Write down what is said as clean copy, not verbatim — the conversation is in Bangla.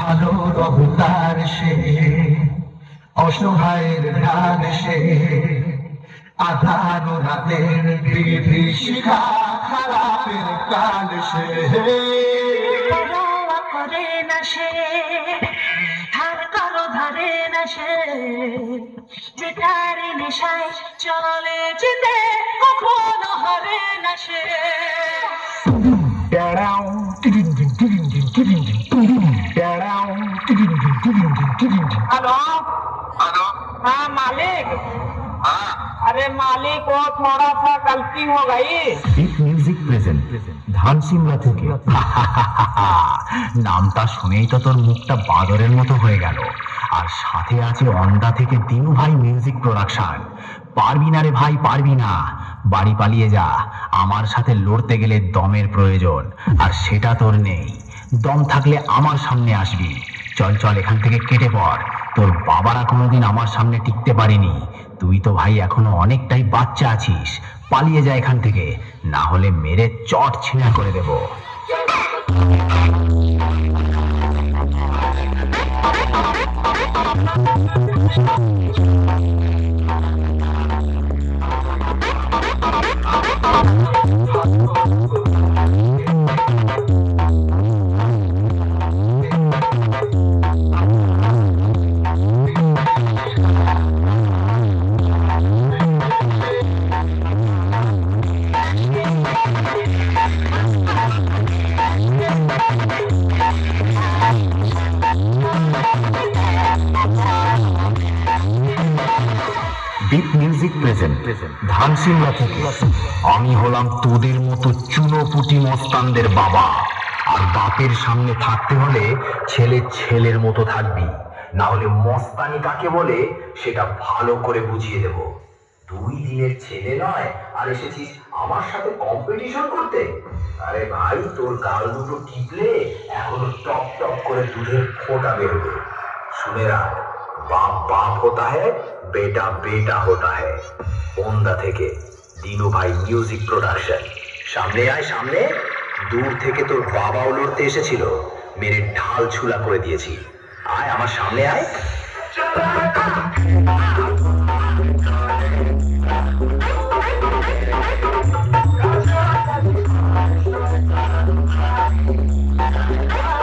আলোর অবতার সে, অসহায়ের ঢাল সে, আধার রাতের বিভীষিকা, খারাপের কাল সে। পরোয়া করে না সে, ধার কারো ধারে না সে, যেটার নেশায় চলে যেতে কখনো হারে না সে। Hello hello. हाँ मालिक। हाँ अरे मालिक वो थोड़ा सा गलती हो गई। বিট মিউজিক প্রেজেন্ট ধান সিমলা থেকে। নামটা শুনেই তো তোর মুখটা বাদরের মতো হয়ে গেল। আর সাথে আছে অন্ডা থেকে দিনু ভাই মিউজিক প্রোডাকশন। পারবি না রে ভাই, পারবি না। বাড়ি পালিয়ে যা। আমার সাথে লড়তে গেলে দমের প্রয়োজন, আর সেটা তোর নেই। দম থাকলে আমার সামনে আসবি। চল চল, এখান থেকে কেটে পড়। তোর বাবারা কোনোদিন আমার সামনে টিকতে পারেনি। তুই তো ভাই এখনো অনেকটাই বাচ্চা আছিস। পালিয়ে যা এখান থেকে, না হলে মেরে চট ছিঁড়া করে দেব। বিট মিউজিক প্রেজেন্ট ধান সিমলা থেকে। আমি হলাম তোদের মতো চুনোপুটি মস্তানদের বাবা। আর বাপের সামনে থাকতে হলে ছেলে ছেলের মতো থাকবি, না হলে মস্তানি কাকে বলে সেটা ভালো করে বুঝিয়ে দেব। 2 দিনের ছেলে নয় আর এসেছিস আমার সাথে কম্পিটিশন করতে? আরে ভাই, তোর গাল দুটো টিপলে এখনো টপ টপ করে দুধের ফোঁটা বেরোবে। শুনে রাখ, बाप बाप होता है, बेटा बेटा होता है। ओंदा থেকে দিনু ভাই মিউজিক প্রোডাকশন। সামনে আয় সামনে। দূর থেকে তোর বাবাও লড়তে এসেছিল, মেরে ঢাল ছুলা করে দিয়েছি। আয় আমার সামনে আয়।